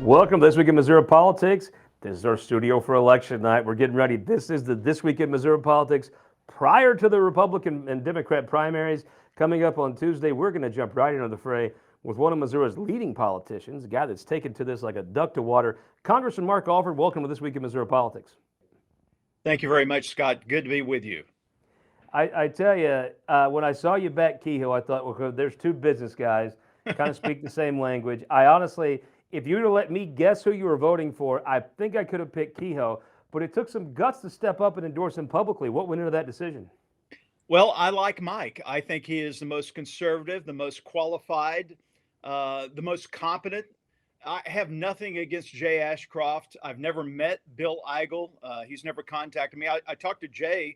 Welcome to This Week in Missouri Politics. This is our studio for election night. We're getting ready. This is the This Week in Missouri Politics prior to the Republican and Democrat primaries coming up on Tuesday. We're going to jump right into the fray with one of Missouri's leading politicians, a guy that's taken to this like a duck to water. Congressman Mark Alford, welcome to This Week in Missouri Politics. Thank you very much, Scott. Good to be with you. I tell you, when I saw you back Kehoe, I thought, well, there's two business guys, kind of speak the same language. I honestly, if you were to let me guess who you were voting for, I think I could have picked Kehoe, but it took some guts to step up and endorse him publicly. What went into that decision? Well, I like Mike. I think he is the most conservative, the most qualified, the most competent. I have nothing against Jay Ashcroft. I've never met Bill Eigel. He's never contacted me. I talked to Jay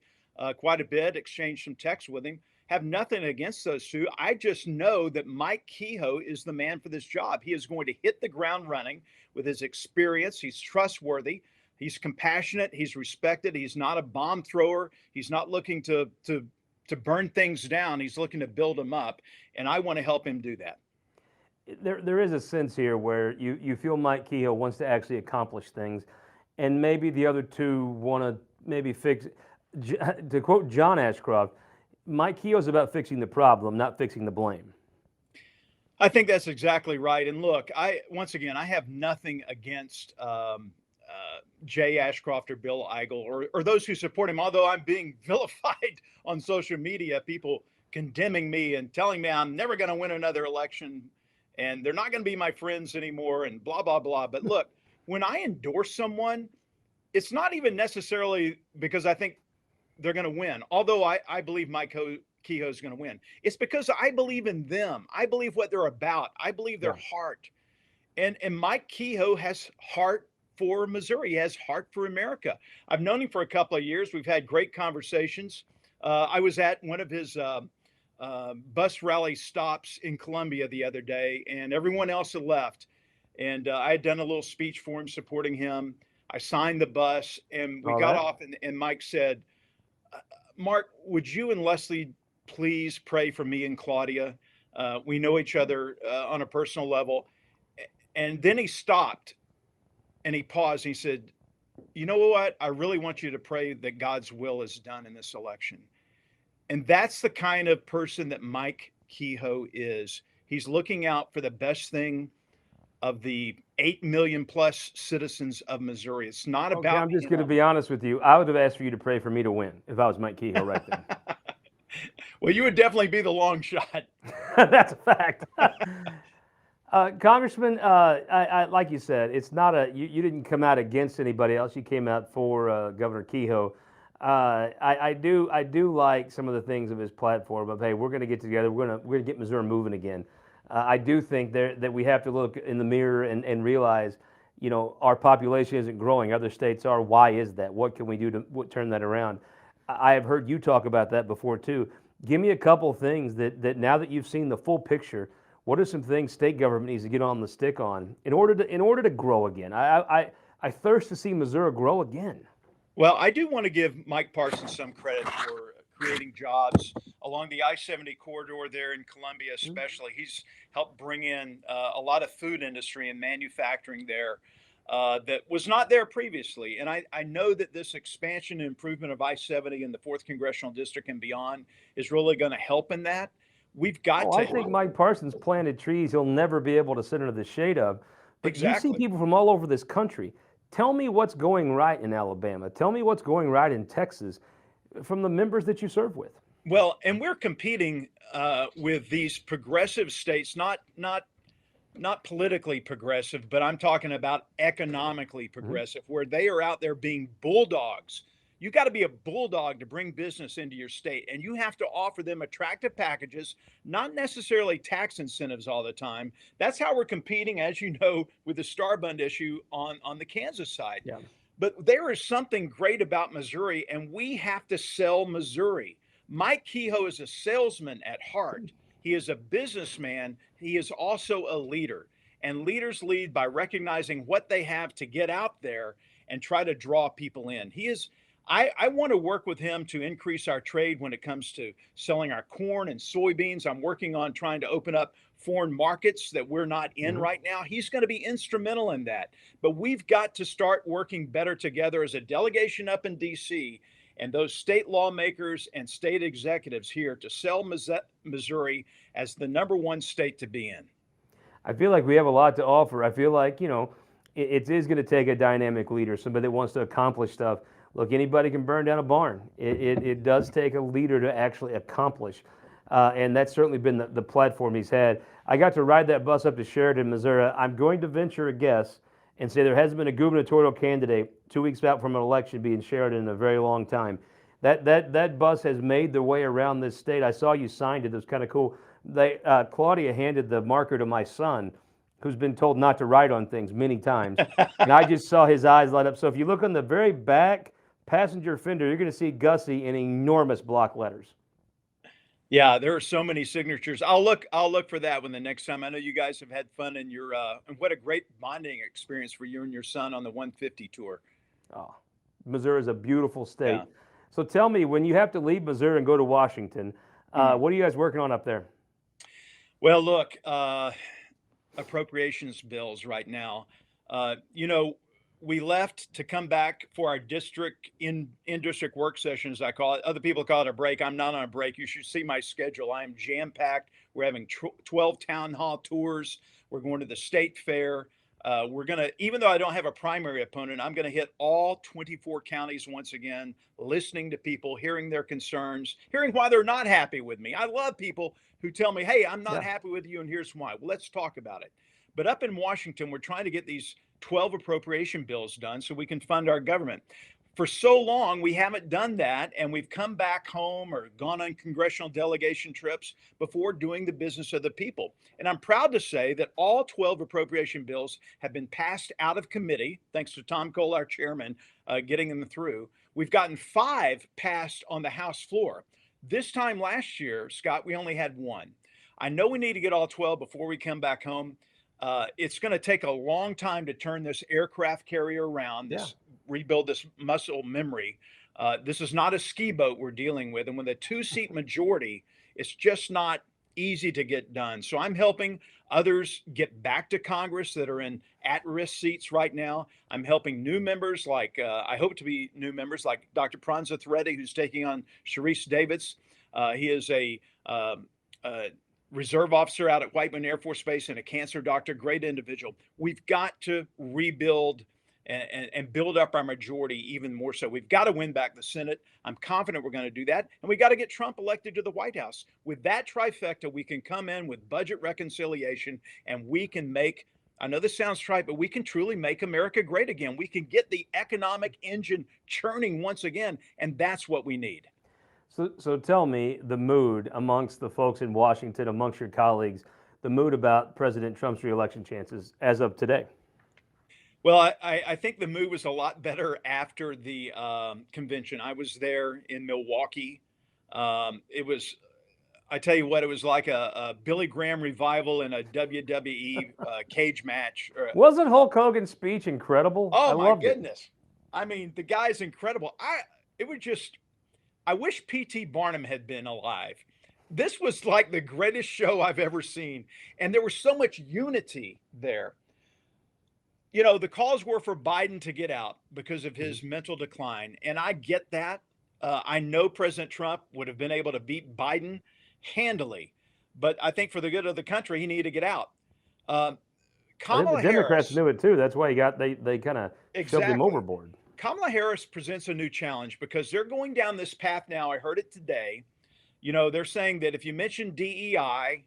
quite a bit, exchanged some texts with him. Have nothing against those two. I just know that Mike Kehoe is the man for this job. He is going to hit the ground running with his experience. He's trustworthy. He's compassionate. He's respected. He's not a bomb thrower. He's not looking to burn things down. He's looking to build them up. And I want to help him do that. There is a sense here where you feel Mike Kehoe wants to actually accomplish things, and maybe the other two want to maybe fix. To quote John Ashcroft, Mike Kehoe's about fixing the problem, not fixing the blame. I think that's exactly right. And look, I have nothing against Jay Ashcroft or Bill Eigel or those who support him. Although I'm being vilified on social media, people condemning me and telling me I'm never going to win another election, and they're not going to be my friends anymore, and blah blah blah. But look, when I endorse someone, it's not even necessarily because I think they're going to win. Although I believe Mike Kehoe is going to win. It's because I believe in them. I believe what they're about. I believe their heart. And Mike Kehoe has heart for Missouri. He has heart for America. I've known him for a couple of years. We've had great conversations. I was at one of his bus rally stops in Columbia the other day, and everyone else had left. And I had done a little speech for him, supporting him. I signed the bus, and we got off, and Mike said, Mark, would you and Leslie please pray for me and Claudia? We know each other on a personal level. And then he stopped and he paused and he said, you know what? I really want you to pray that God's will is done in this election. And that's the kind of person that Mike Kehoe is. He's looking out for the best thing of the 8 million plus citizens of Missouri. It's not about. I'm just going to be honest with you. I would have asked for you to pray for me to win if I was Mike Kehoe right then. Well, you would definitely be the long shot. That's a fact. Congressman, I like you said, it's not you didn't come out against anybody else. You came out for Governor Kehoe. I do like some of the things of his platform of, hey, we're going to get together. We're going to get Missouri moving again. I do think that we have to look in the mirror and realize, our population isn't growing. Other states are. Why is that? What can we do to turn that around? I have heard you talk about that before too. Give me a couple of things that now that you've seen the full picture, what are some things state government needs to get on the stick on in order to grow again? I thirst to see Missouri grow again. Well, I do want to give Mike Parsons some credit for creating jobs along the I-70 corridor there in Columbia, especially. He's helped bring in a lot of food industry and manufacturing there that was not there previously. And I know that this expansion and improvement of I-70 in the 4th Congressional District and beyond is really going to help in that. We've got to. I think Mike Parsons planted trees he'll never be able to sit under the shade of. But exactly. You see people from all over this country. Tell me what's going right in Alabama. Tell me what's going right in Texas from the members that you serve with. Well, and we're competing with these progressive states, not politically progressive, but I'm talking about economically progressive, where they are out there being bulldogs. You got to be a bulldog to bring business into your state, and you have to offer them attractive packages, not necessarily tax incentives all the time. That's how we're competing, as you know, with the Starbund issue on the Kansas side. Yeah. But there is something great about Missouri, and we have to sell Missouri. Mike Kehoe is a salesman at heart. He is a businessman. He is also a leader. And leaders lead by recognizing what they have to get out there and try to draw people in. I want to work with him to increase our trade when it comes to selling our corn and soybeans. I'm working on trying to open up foreign markets that we're not in Hmm. right now. He's going to be instrumental in that. But we've got to start working better together as a delegation up in DC and those state lawmakers and state executives here to sell Missouri as the #1 state to be in. I feel like we have a lot to offer. I feel like, it is going to take a dynamic leader, somebody that wants to accomplish stuff. Look, anybody can burn down a barn. It does take a leader to actually accomplish. And that's certainly been the platform he's had. I got to ride that bus up to Sheridan, Missouri. I'm going to venture a guess and say there hasn't been a gubernatorial candidate 2 weeks out from an election be in Sheridan in a very long time. That bus has made their way around this state. I saw you signed it. It was kind of cool. Claudia handed the marker to my son, who's been told not to write on things many times, and I just saw his eyes light up. So if you look on the very back passenger fender, you're going to see Gussie in enormous block letters. Yeah, there are so many signatures. I'll look for that when the next time. I know you guys have had fun in your and what a great bonding experience for you and your son on the 150 tour. Oh, Missouri is a beautiful Yeah. state. So tell me, when you have to leave Missouri and go to Washington, Hmm. what are you guys working on up there? Well, look, appropriations bills right now. You know, we left to come back for our district in district work session, as I call it. Other people call it a break. I'm not on a break. You should see my schedule. I am jam packed. We're having 12 town hall tours. We're going to the state fair. We're gonna, even though I don't have a primary opponent, I'm gonna hit all 24 counties once again, listening to people, hearing their concerns, hearing why they're not happy with me. I love people who tell me, "Hey, I'm not Yeah. happy with you, and here's why." Well, let's talk about it. But up in Washington, we're trying to get these 12 appropriation bills done so we can fund our government. For so long, we haven't done that, and we've come back home or gone on congressional delegation trips before doing the business of the people. And I'm proud to say that all 12 appropriation bills have been passed out of committee, thanks to Tom Cole, our chairman, getting them through. We've gotten 5 passed on the House floor. This time last year, Scott, we only had 1. I know we need to get all 12 before we come back home. It's going to take a long time to turn this aircraft carrier around, Yeah. this rebuild this muscle memory. This is not a ski boat we're dealing with, and with a 2-seat majority, it's just not easy to get done. So I'm helping others get back to Congress that are in at-risk seats right now. I'm helping new members, like I hope to be new members, like Dr. Pranza Thready, who's taking on Sharice Davids. He is a reserve officer out at Whiteman Air Force Base and a cancer doctor, great individual. We've got to rebuild and build up our majority even more so. We've got to win back the Senate. I'm confident we're going to do that. And we got to get Trump elected to the White House. With that trifecta, we can come in with budget reconciliation and we can make, I know this sounds trite, but we can truly make America great again. We can get the economic engine churning once again. And that's what we need. So tell me the mood amongst the folks in Washington, amongst your colleagues, the mood about President Trump's reelection chances as of today. Well, I think the mood was a lot better after the convention. I was there in Milwaukee. It was, I tell you what, it was like a Billy Graham revival in a WWE cage match. Wasn't Hulk Hogan's speech incredible? I Oh my loved it. goodness! I mean, the guy's incredible. It was just, I wish P.T. Barnum had been alive. This was like the greatest show I've ever seen, and there was so much unity there. You know, the calls were for Biden to get out because of Mhm. his mental decline. And I get that. I know President Trump would have been able to beat Biden handily. But I think for the good of the country, he needed to get out. Uh, I think the Kamala Democrats Harris, knew it too. That's why they kind of shoved him exactly. overboard. Kamala Harris presents a new challenge because they're going down this path now. I heard it today. You know, they're saying that if you mention DEI,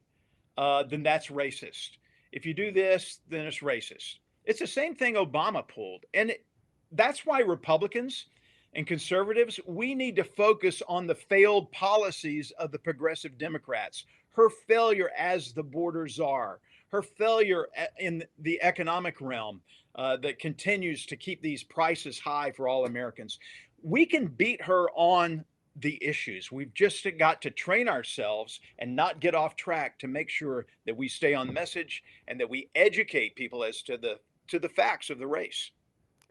then that's racist. If you do this, then it's racist. It's the same thing Obama pulled. And that's why Republicans and conservatives, we need to focus on the failed policies of the progressive Democrats. Her failure as the border czar, her failure in the economic realm that continues to keep these prices high for all Americans. We can beat her on the issues. We've just got to train ourselves and not get off track to make sure that we stay on message and that we educate people as to the facts of the race.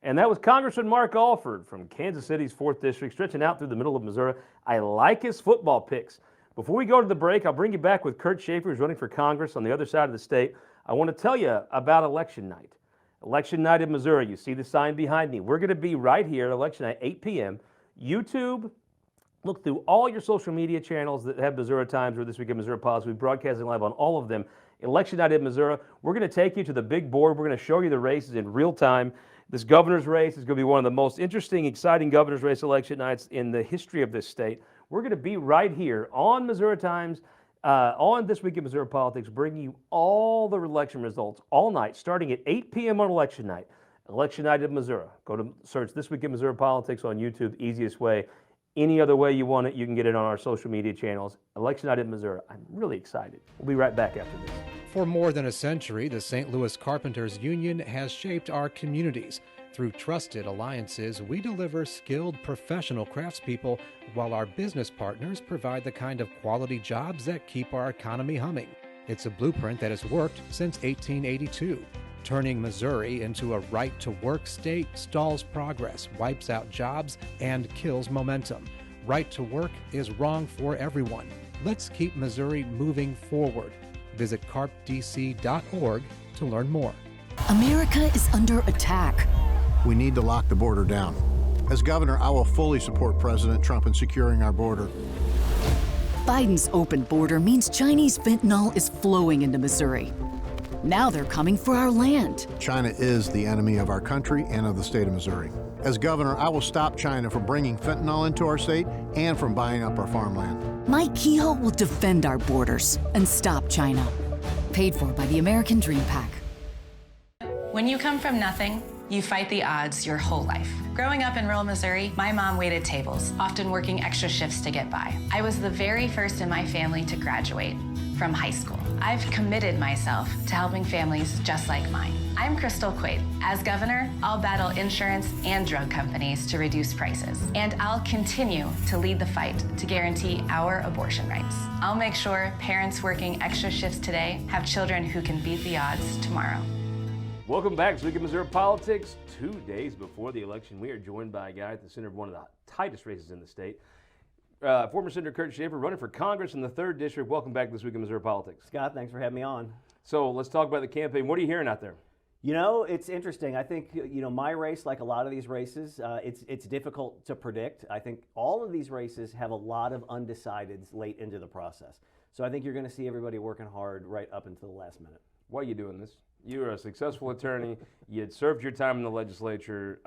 And that was Congressman Mark Alford from Kansas City's 4th District, stretching out through the middle of Missouri. I like his football picks. Before we go to the break, I'll bring you back with Kurt Schaefer, who's running for Congress on the other side of the state. I want to tell you about election night. Election night in Missouri. You see the sign behind me. We're going to be right here, election night, 8 p.m. YouTube. Look through all your social media channels that have Missouri Times or This Week in Missouri Politics. We're broadcasting live on all of them. Election night in Missouri. We're going to take you to the big board. We're going to show you the races in real time. This governor's race is going to be one of the most interesting, exciting governor's race election nights in the history of this state. We're going to be right here on Missouri Times, on This Week in Missouri Politics, bringing you all the election results all night, starting at 8 p.m. on election night. Election night in Missouri. Go to search This Week in Missouri Politics on YouTube, easiest way. Any other way you want it, you can get it on our social media channels. Election night in Missouri. I'm really excited. We'll be right back after this. For more than a century, the St. Louis Carpenters Union has shaped our communities. Through trusted alliances, we deliver skilled professional craftspeople while our business partners provide the kind of quality jobs that keep our economy humming. It's a blueprint that has worked since 1882. Turning Missouri into a right-to-work state stalls progress, wipes out jobs, and kills momentum. Right to work is wrong for everyone. Let's keep Missouri moving forward. Visit carpdc.org to learn more. America is under attack. We need to lock the border down. As governor, I will fully support President Trump in securing our border. Biden's open border means Chinese fentanyl is flowing into Missouri. Now they're coming for our land. China is the enemy of our country and of the state of Missouri. As governor, I will stop China from bringing fentanyl into our state and from buying up our farmland. Mike Kehoe will defend our borders and stop China. Paid for by the American Dream Pack. When you come from nothing, you fight the odds your whole life. Growing up in rural Missouri, my mom waited tables, often working extra shifts to get by. I was the very first in my family to graduate from high school. I've committed myself to helping families just like mine. I'm Crystal Quaid. As governor, I'll battle insurance and drug companies to reduce prices. And I'll continue to lead the fight to guarantee our abortion rights. I'll make sure parents working extra shifts today have children who can beat the odds tomorrow. Welcome back to This Week in Missouri Politics. 2 days before the election, we are joined by a guy at the center of one of the tightest races in the state. Former Senator Kurt Schaefer running for Congress in the 3rd District. Welcome back to This Week in Missouri Politics. Scott, thanks for having me on. So let's talk about the campaign. What are you hearing out there? You know, it's interesting. I think, my race, like a lot of these races, it's difficult to predict. I think all of these races have a lot of undecideds late into the process. So I think you're going to see everybody working hard right up until the last minute. Why are you doing this? You're a successful attorney. You had served your time in the legislature.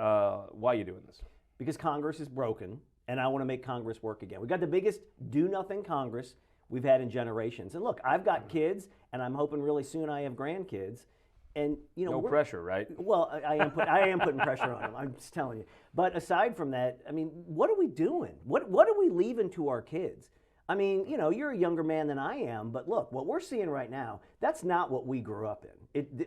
Why are you doing this? Because Congress is broken, and I want to make Congress work again. We've got the biggest do-nothing Congress we've had in generations. And look, I've got kids, and I'm hoping really soon I have grandkids. And no pressure, right? Well, I am putting pressure on them. I'm just telling you. But aside from that, I mean, what are we doing? What are we leaving to our kids? I mean, you're a younger man than I am, but look, what we're seeing right now, that's not what we grew up in.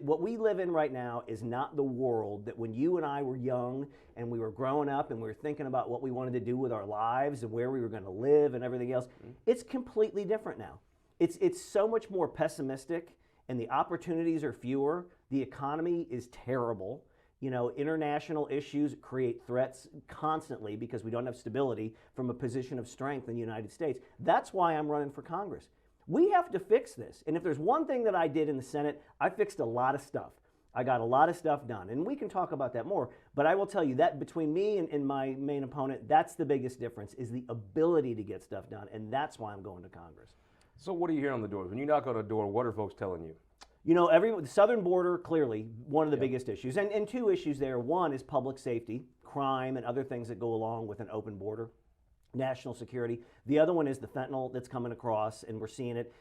What we live in right now is not the world that when you and I were young and we were growing up and we were thinking about what we wanted to do with our lives and where we were going to live and everything else. It's completely different now. It's so much more pessimistic, and the opportunities are fewer. The economy is terrible. International issues create threats constantly because we don't have stability from a position of strength in the United States. That's why I'm running for Congress. We have to fix this. And if there's one thing that I did in the Senate, I fixed a lot of stuff. I got a lot of stuff done. And we can talk about that more. But I will tell you that between me and my main opponent, that's the biggest difference, is the ability to get stuff done. And that's why I'm going to Congress. So what do you hear on the doors? When you knock on a door, what are folks telling you? The southern border, clearly, one of the biggest issues. And two issues there. One is public safety, crime, and other things that go along with an open border, national security. The other one is the fentanyl that's coming across, and we're seeing it.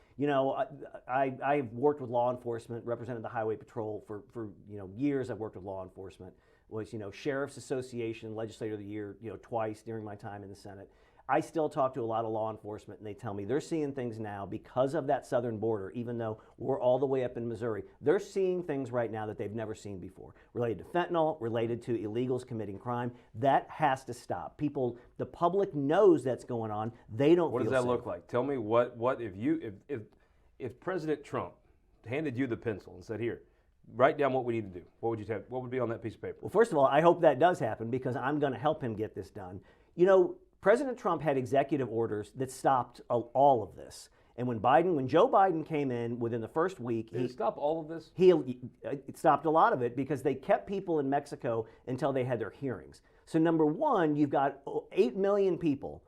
I've worked with law enforcement, represented the Highway Patrol for years. I've worked with law enforcement. Was, Sheriff's Association, Legislator of the Year, twice during my time in the Senate. I still talk to a lot of law enforcement, and they tell me they're seeing things now because of that southern border, even though we're all the way up in Missouri. They're seeing things right now that they've never seen before, related to fentanyl, related to illegals committing crime. That has to stop. The public knows that's going on. They don't What feel does that safe. look like? Tell me what if President Trump handed you the pencil and said, here, write down what we need to do. What would you have? What would be on that piece of paper? Well, first of all, I hope that does happen because I'm going to help him get this done. You know, President Trump had executive orders that stopped all of this. And when Joe Biden came in within the first week, Did it stop all of this? It stopped a lot of it because they kept people in Mexico until they had their hearings. So number one, you've got 8 million people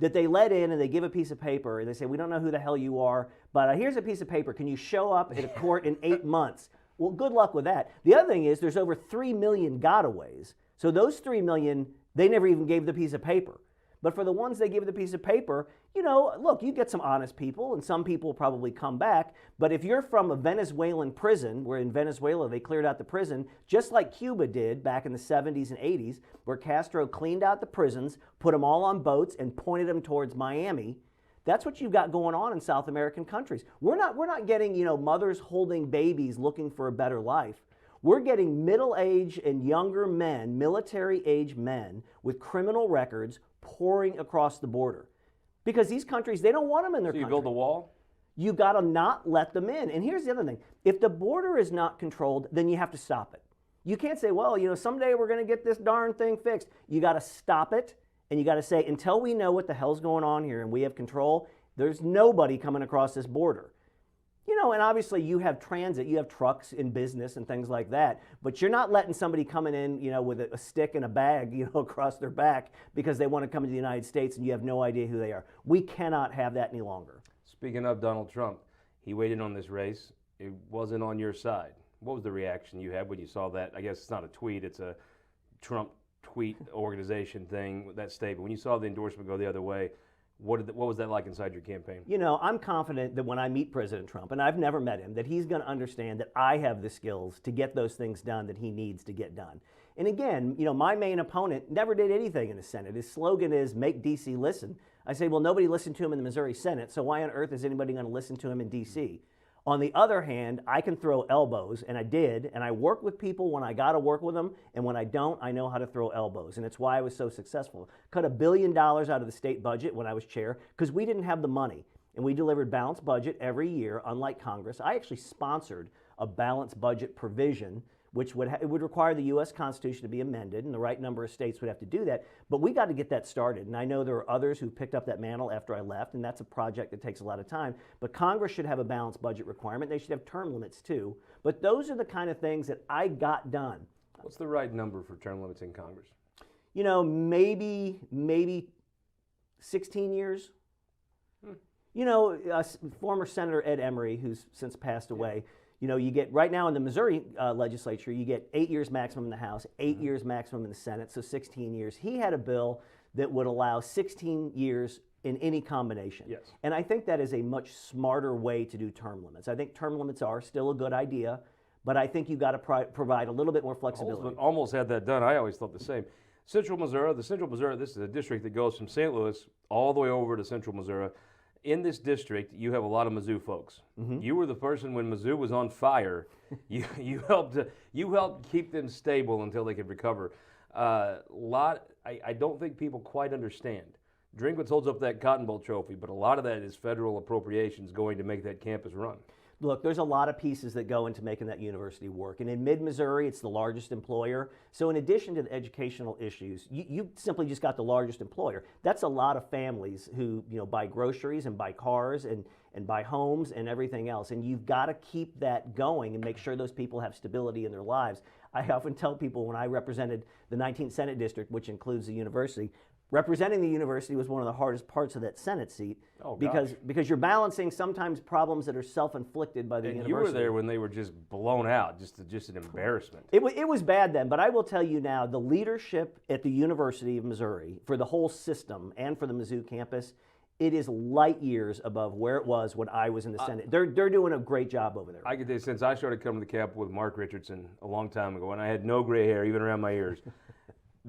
that they let in and they give a piece of paper and they say, we don't know who the hell you are, but here's a piece of paper. Can you show up at a court in 8 months? Well, good luck with that. The other thing is there's over 3 million gotaways. So those 3 million, they never even gave the piece of paper. But for the ones they give the piece of paper, you know, look, you get some honest people, and some people will probably come back. But if you're from a Venezuelan prison, where in Venezuela they cleared out the prison, just like Cuba did back in the 70s and 80s, where Castro cleaned out the prisons, put them all on boats, and pointed them towards Miami. That's what you've got going on in South American countries. We're not getting, you know, mothers holding babies looking for a better life. We're getting middle-aged and younger men, military-age men with criminal records pouring across the border. Because these countries, they don't want them in their country. So you build a wall? You got to not let them in. And here's the other thing. If the border is not controlled, then you have to stop it. You can't say, well, you know, someday we're going to get this darn thing fixed. You got to stop it, and you got to say, until we know what the hell's going on here and we have control, there's nobody coming across this border. You know, and obviously you have transit, you have trucks in business and things like that, but you're not letting somebody coming in, you know, with a stick and a bag, you know, across their back because they want to come to the United States and you have no idea who they are. We cannot have that any longer. Speaking of Donald Trump, he weighed in on this race. It wasn't on your side. What was the reaction you had when you saw that? I guess it's not a tweet, it's a Trump tweet organization thing, that statement. When you saw the endorsement go the other way, what was that like inside your campaign? You know, I'm confident that when I meet President Trump, and I've never met him, that he's going to understand that I have the skills to get those things done that he needs to get done. And again, you know, my main opponent never did anything in the Senate. His slogan is, make D.C. listen. I say, well, nobody listened to him in the Missouri Senate, so why on earth is anybody going to listen to him in D.C.? On the other hand, I can throw elbows, and I did, and I work with people when I got to work with them, and when I don't, I know how to throw elbows, and it's why I was so successful. Cut $1 billion out of the state budget when I was chair, because we didn't have the money, and we delivered balanced budget every year, unlike Congress. I actually sponsored a balanced budget provision, which it would require the U.S. Constitution to be amended, and the right number of states would have to do that. But we got to get that started, and I know there are others who picked up that mantle after I left, and that's a project that takes a lot of time. But Congress should have a balanced budget requirement. They should have term limits too. But those are the kind of things that I got done. What's the right number for term limits in Congress? You know, maybe 16 years. You know, former Senator Ed Emery, who's since passed away. You know, you get, right now in the Missouri legislature, you get 8 years maximum in the House, 8 years maximum in the Senate, so 16 years. He had a bill that would allow 16 years in any combination. Yes. And I think that is a much smarter way to do term limits. I think term limits are still a good idea, but I think you've got to provide a little bit more flexibility. Almost had that done. I always thought the same. Central Missouri, this is a district that goes from St. Louis all the way over to Central Missouri. In this district, you have a lot of Mizzou folks. Mm-hmm. You were the person when Mizzou was on fire. you helped keep them stable until they could recover. I don't think people quite understand. Drinkwitz holds up that Cotton Bowl trophy, but a lot of that is federal appropriations going to make that campus run. Look, there's a lot of pieces that go into making that university work. And in mid-Missouri, it's the largest employer. So in addition to the educational issues, you simply just got the largest employer. That's a lot of families who, you know, buy groceries and buy cars and buy homes and everything else. And you've got to keep that going and make sure those people have stability in their lives. I often tell people when I represented the 19th Senate District, which includes the university, representing the university was one of the hardest parts of that Senate seat because you're balancing sometimes problems that are self-inflicted by the university. You were there when they were just blown out, just an embarrassment. It was bad then, but I will tell you now, the leadership at the University of Missouri for the whole system and for the Mizzou campus, it is light years above where it was when I was in the Senate. They're doing a great job over there. I could say since I started coming to the Capitol with Mark Richardson a long time ago, and I had no gray hair even around my ears.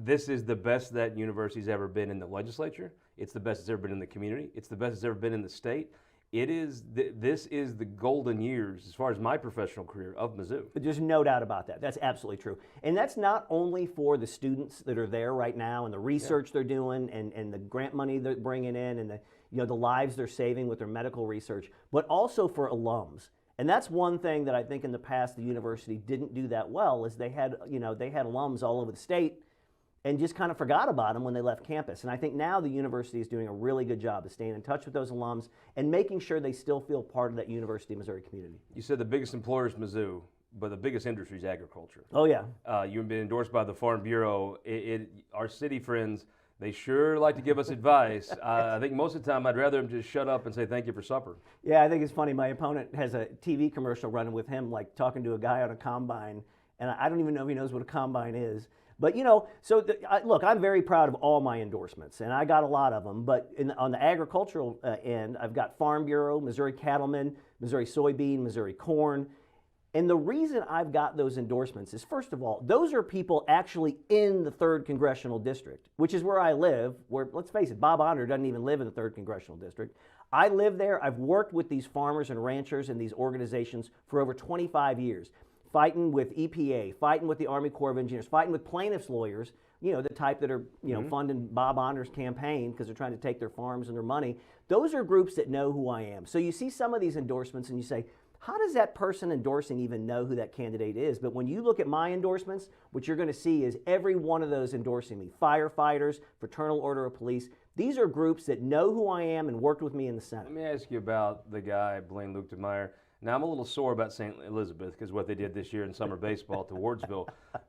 This is the best that university's ever been in the legislature. It's the best it's ever been in the community. It's the best it's ever been in the state. This is the golden years, as far as my professional career, of Mizzou. There's no doubt about that. That's absolutely true. And that's not only for the students that are there right now and the research they're doing and the grant money they're bringing in and the lives they're saving with their medical research, but also for alums. And that's one thing that I think in the past the university didn't do that well, is they had alums all over the state and just kind of forgot about them when they left campus. And I think now the university is doing a really good job of staying in touch with those alums and making sure they still feel part of that University of Missouri community. You said the biggest employer is Mizzou, but the biggest industry is agriculture. Oh, yeah. You've been endorsed by the Farm Bureau. Our city friends, they sure like to give us advice. I think most of the time I'd rather them just shut up and say thank you for supper. Yeah, I think it's funny. My opponent has a TV commercial running with him, like talking to a guy on a combine, and I don't even know if he knows what a combine is. But, look, I'm very proud of all my endorsements, and I got a lot of them. But on the agricultural end, I've got Farm Bureau, Missouri Cattlemen, Missouri Soybean, Missouri Corn. And the reason I've got those endorsements is, first of all, those are people actually in the 3rd Congressional District, which is where I live, where, let's face it, Bob Onder doesn't even live in the 3rd Congressional District. I live there. I've worked with these farmers and ranchers and these organizations for over 25 years, fighting with EPA, fighting with the Army Corps of Engineers, fighting with plaintiffs' lawyers, the type that are, funding Bob Onder's campaign because they're trying to take their farms and their money. Those are groups that know who I am. So you see some of these endorsements and you say, how does that person endorsing even know who that candidate is? But when you look at my endorsements, what you're going to see is every one of those endorsing me. Firefighters, Fraternal Order of Police. These are groups that know who I am and worked with me in the Senate. Let me ask you about the guy, Blaine Luetkemeyer. Now, I'm a little sore about St. Elizabeth because what they did this year in summer baseball to Wardsville.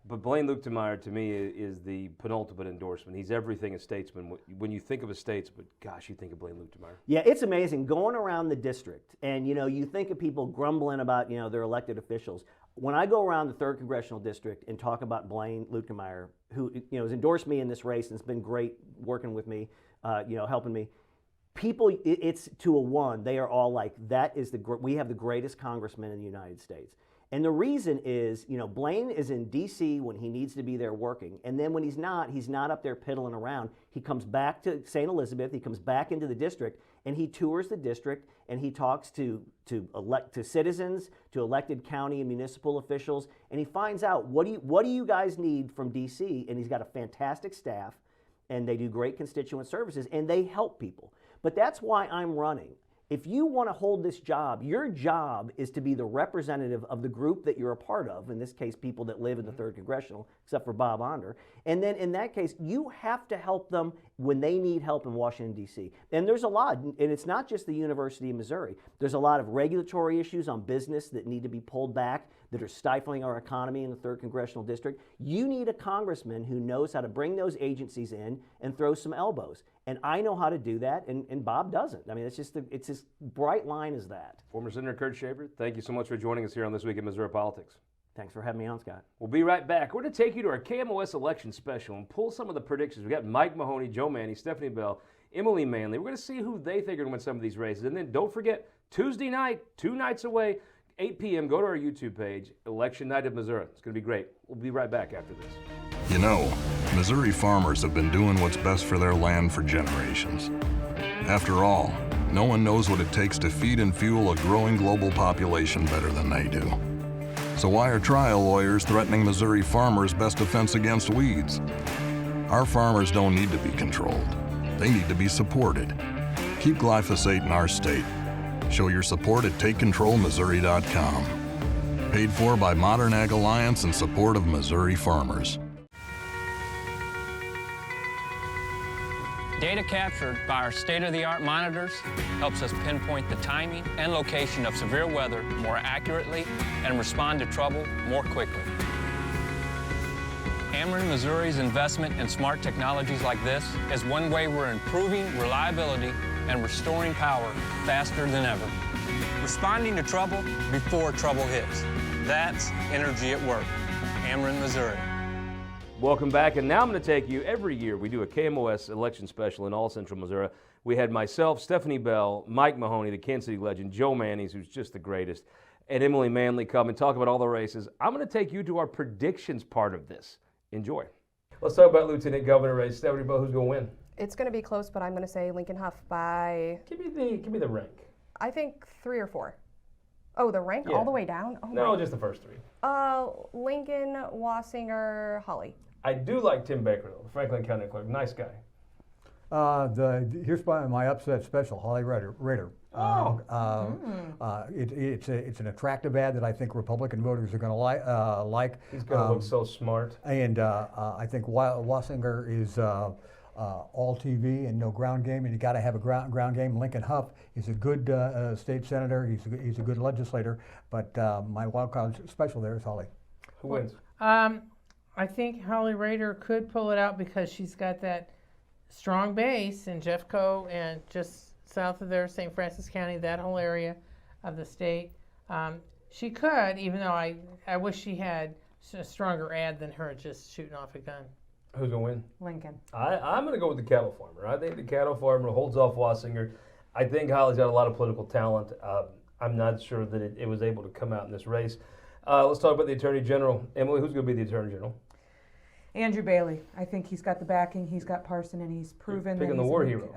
But Blaine Luetkemeyer, to me, is the penultimate endorsement. He's everything a statesman. When you think of a statesman, gosh, you think of Blaine Luetkemeyer. Yeah, it's amazing going around the district, and you think of people grumbling about their elected officials. When I go around the 3rd Congressional District and talk about Blaine Luetkemeyer, who has endorsed me in this race and it's been great working with me, helping me. People, it's to a one. They are all like, we have the greatest congressman in the United States. And the reason is, Blaine is in D.C. when he needs to be there working. And then when he's not up there piddling around. He comes back to St. Elizabeth, he comes back into the district, and he tours the district, and he talks to citizens, to elected county and municipal officials, and he finds out, what do you guys need from D.C.? And he's got a fantastic staff, and they do great constituent services, and they help people. But that's why I'm running. If you want to hold this job, your job is to be the representative of the group that you're a part of, in this case, people that live in the 3rd Congressional, except for Bob Onder. And then in that case, you have to help them when they need help in Washington, D.C. And there's a lot, and it's not just the University of Missouri. There's a lot of regulatory issues on business that need to be pulled back, that are stifling our economy in the 3rd Congressional District. You need a congressman who knows how to bring those agencies in and throw some elbows. And I know how to do that, and Bob doesn't. I mean, it's as bright line as that. Former Senator Kurt Schaefer, thank you so much for joining us here on This Week in Missouri Politics. Thanks for having me on, Scott. We'll be right back. We're going to take you to our KMOS election special and pull some of the predictions. We got Mike Mahoney, Joe Manning, Stephanie Bell, Emily Manley. We're going to see who they think are going to win some of these races. And then don't forget, Tuesday night, 2 nights away, 8 p.m., go to our YouTube page, Election Night of Missouri. It's going to be great. We'll be right back after this. Missouri farmers have been doing what's best for their land for generations. After all, no one knows what it takes to feed and fuel a growing global population better than they do. So why are trial lawyers threatening Missouri farmers' best defense against weeds? Our farmers don't need to be controlled. They need to be supported. Keep glyphosate in our state. Show your support at TakeControlMissouri.com. Paid for by Modern Ag Alliance and support of Missouri farmers. Data captured by our state-of-the-art monitors helps us pinpoint the timing and location of severe weather more accurately and respond to trouble more quickly. Ameren Missouri's investment in smart technologies like this is one way we're improving reliability and restoring power faster than ever. Responding to trouble before trouble hits. That's energy at work. Ameren, Missouri. Welcome back, and now I'm going to take you, every year we do a KMOS election special in all central Missouri. We had myself, Stephanie Bell, Mike Mahoney, the Kansas City legend, Joe Manning, who's just the greatest, and Emily Manley come and talk about all the races. I'm going to take you to our predictions part of this. Enjoy. Let's talk about Lieutenant Governor race. Stephanie Bell, who's going to win? It's going to be close, but I'm going to say Lincoln Huff by... Give me the rank. I think 3 or 4. Oh, the rank all the way down? Oh, no, just the first 3. Lincoln, Wassinger, Holly. I do like Tim Baker, though, the Franklin County Clerk. Nice guy. Here's my upset special, Holly Raider. It's an attractive ad that I think Republican voters are going to like. He's going to look so smart. And I think Wassinger is all TV and no ground game, and you got to have a ground game. Lincoln Huff is a good state senator. He's a good legislator. But my wild card special there is Holly. Who wins? I think Holly Raider could pull it out because she's got that strong base in Jeffco and just south of there, St. Francis County, that whole area of the state. She could, even though I wish she had a stronger ad than her just shooting off a gun. Who's going to win? Lincoln. I'm going to go with the cattle farmer. I think the cattle farmer holds off Wassinger. I think Holly's got a lot of political talent. I'm not sure that it was able to come out in this race. Let's talk about the Attorney General. Emily, who's going to be the Attorney General? Andrew Bailey. I think he's got the backing. He's got Parson, and he's proven that he's the war hero.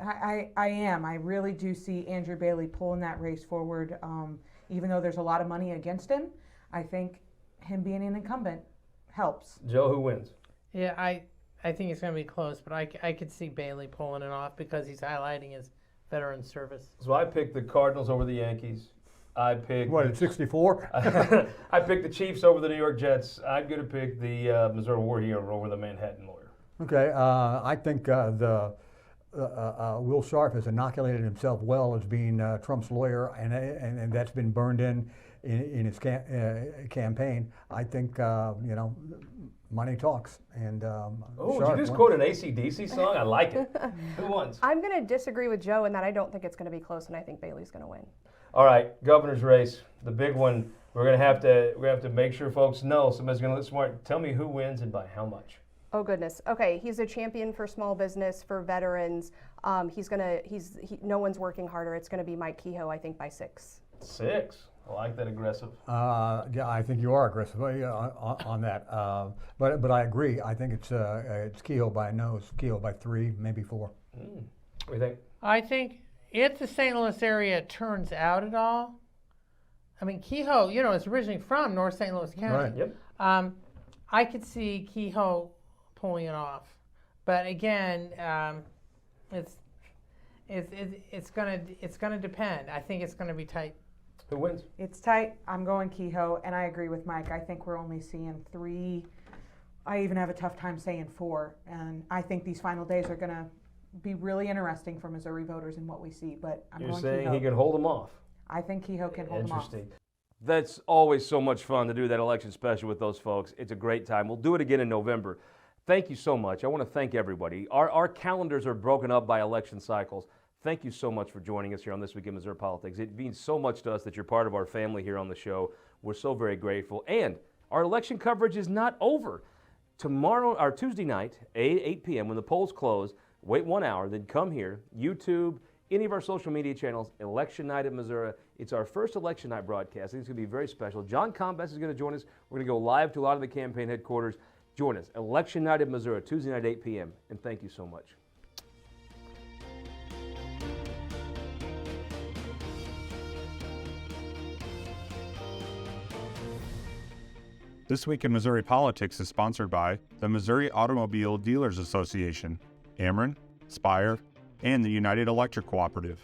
I am. I really do see Andrew Bailey pulling that race forward. Even though there's a lot of money against him, I think him being an incumbent helps. Joe, who wins? Yeah, I think it's going to be close, but I could see Bailey pulling it off because he's highlighting his veteran service. So I picked the Cardinals over the Yankees. I picked... What, at 64? I picked the Chiefs over the New York Jets. I'm going to pick the Missouri War Hero over the Manhattan Lawyer. Okay, I think Will Sharp has inoculated himself well as being Trump's lawyer, and that's been burned in his campaign. I think, money talks. And oh, did you just quote an AC/DC song? I like it. Who wins? I'm going to disagree with Joe in that I don't think it's going to be close, and I think Bailey's going to win. All right, governor's race, the big one. We're gonna have to make sure folks know. Somebody's gonna look smart. Tell me who wins and by how much. Oh goodness. Okay, he's a champion for small business, for veterans. No one's working harder. It's gonna be Mike Kehoe, I think, by 6. 6. I like that aggressive. Yeah, I think you are aggressive on that. But I agree. I think it's Kehoe by a nose. Kehoe by 3, maybe 4. What do you think? I think if the St. Louis area turns out at all, I mean, Kehoe, is originally from North St. Louis County. Right. Yep. I could see Kehoe pulling it off, but again, it's gonna depend. I think it's gonna be tight. Who wins? It's tight. I'm going Kehoe, and I agree with Mike. I think we're only seeing 3. I even have a tough time saying 4, and I think these final days are gonna be really interesting for Missouri voters in what we see, but I'm You're going saying Kehoe. he can hold them off? I think Kehoe can hold them off. Interesting. That's always so much fun to do that election special with those folks. It's a great time. We'll do it again in November. Thank you so much. I want to thank everybody. Our calendars are broken up by election cycles. Thank you so much for joining us here on This Week in Missouri Politics. It means so much to us that you're part of our family here on the show. We're so very grateful. And our election coverage is not over. Tomorrow, or Tuesday night, 8 p.m., when the polls close, wait 1 hour, then come here, YouTube, any of our social media channels, Election Night in Missouri. It's our first Election Night broadcast. I think it's going to be very special. John Combest is going to join us. We're going to go live to a lot of the campaign headquarters. Join us, Election Night in Missouri, Tuesday night, 8 p.m. And thank you so much. This Week in Missouri Politics is sponsored by the Missouri Automobile Dealers Association, Ameren, Spire, and the United Electric Cooperative.